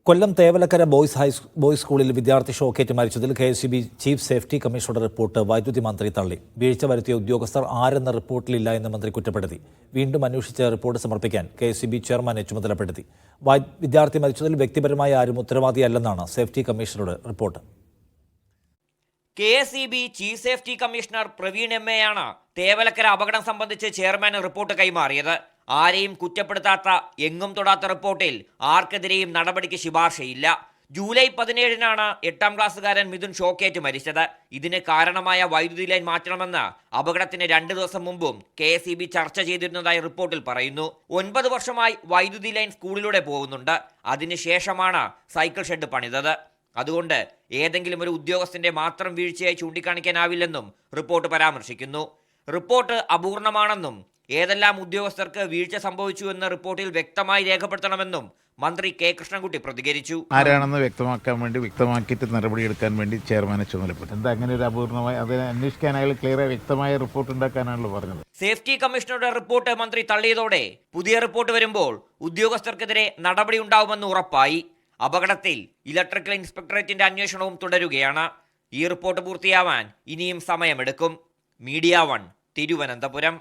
കൊല്ലം Thevalakkara boys സ്കൂളിൽ വിദ്യാർത്ഥി ഷോക്കേറ്റ് മരിച്ചതിൽ KSEB ചീഫ് സേഫ്റ്റി കമ്മീഷണറുടെ റിപ്പോർട്ട് വൈദ്യുതി മന്ത്രി തള്ളി. വീഴ്ച വരുത്തിയ ഉദ്യോഗസ്ഥർ ആരെന്ന റിപ്പോർട്ടിലില്ല എന്ന് മന്ത്രി കുറ്റപ്പെടുത്തി. വീണ്ടും അന്വേഷിച്ച് റിപ്പോർട്ട് സമർപ്പിക്കാൻ KSEB ചെയർമാനെ ചുമതലപ്പെടുത്തി. വിദ്യാർത്ഥി മരിച്ചതിൽ വ്യക്തിപരമായ ആരും ഉത്തരവാദിയല്ലെന്നാണ് സേഫ്റ്റി കമ്മീഷണറുടെ report. KSEB chief safety commissioner Praveen MA ആണ് തേവലക്കര അപകടം സംബന്ധിച്ച് ചെയർമാന് റിപ്പോർട്ട് കൈമാറിയത്. ആരെയും കുറ്റപ്പെടുത്താത്ത, എങ്ങും തൊടാത്ത റിപ്പോർട്ടിൽ ആർക്കെതിരെയും നടപടിക്ക് ശുപാർശയില്ല. ജൂലൈ 17-നാണ് 8ാം ക്ലാസ്സുകാരൻ മിഥുൻ ഷോക്കേറ്റ് മരിച്ചത്. ഇതിന് കാരണമായ വൈദ്യുതി ലൈൻ മാറ്റണമെന്ന് അപകടത്തിന് 2 ദിവസം മുമ്പും KSEB ചർച്ച ചെയ്തിരുന്നതായി റിപ്പോർട്ടിൽ പറയുന്നു. 9 വർഷമായി വൈദ്യുതി ലൈൻ സ്കൂളിലൂടെ പോകുന്നുണ്ട്. അതിനുശേഷമാണ് സൈക്കിൾ ഷെഡ് പണിതത്. അതുകൊണ്ട് ഏതെങ്കിലും ഒരു ഉദ്യോഗസ്ഥന്റെ മാത്രം വീഴ്ചയായി ചൂണ്ടിക്കാണിക്കാനാവില്ലെന്നും റിപ്പോർട്ട് പരാമർശിക്കുന്നു. റിപ്പോർട്ട് അപൂർണമാണെന്നും ഏതെല്ലാം ഉദ്യോഗസ്ഥർക്ക് വീഴ്ച സംഭവിച്ചുവെന്ന് റിപ്പോർട്ടിൽ വ്യക്തമായി രേഖപ്പെടുത്തണമെന്നും മന്ത്രി K. കൃഷ്ണൻകുട്ടി പ്രതികരിച്ചു. ആരാണെന്ന് വ്യക്തമാക്കിയിട്ട് നടപടിയെടുക്കാൻ വേണ്ടി ചെയർമാനെ ചുമതലപ്പെട്ടു. എന്താ അങ്ങനെ ഒരു അപൂർണമായി അതിനെ അന്വേഷിക്കാൻ അയാൾ ക്ലിയർ വ്യക്തമായ റിപ്പോർട്ട് ഉണ്ടാക്കാനാണല്ലോ പറഞ്ഞത്. സേഫ്റ്റി കമ്മീഷണറുടെ റിപ്പോർട്ട് മന്ത്രി തള്ളിയതോടെ പുതിയ റിപ്പോർട്ട് വരുമ്പോൾ ഉദ്യോഗസ്ഥർക്കെതിരെ നടപടി ഉണ്ടാവുമെന്ന് ഉറപ്പായി. അപകടത്തിൽ ഇലക്ട്രിക്കൽ ഇൻസ്പെക്ടറേറ്റിന്റെ അന്വേഷണവും തുടരുകയാണ്. ഈ റിപ്പോർട്ട് പൂർത്തിയാവാൻ ഇനിയും സമയമെടുക്കും. മീഡിയ 1 തിരുവനന്തപുരം.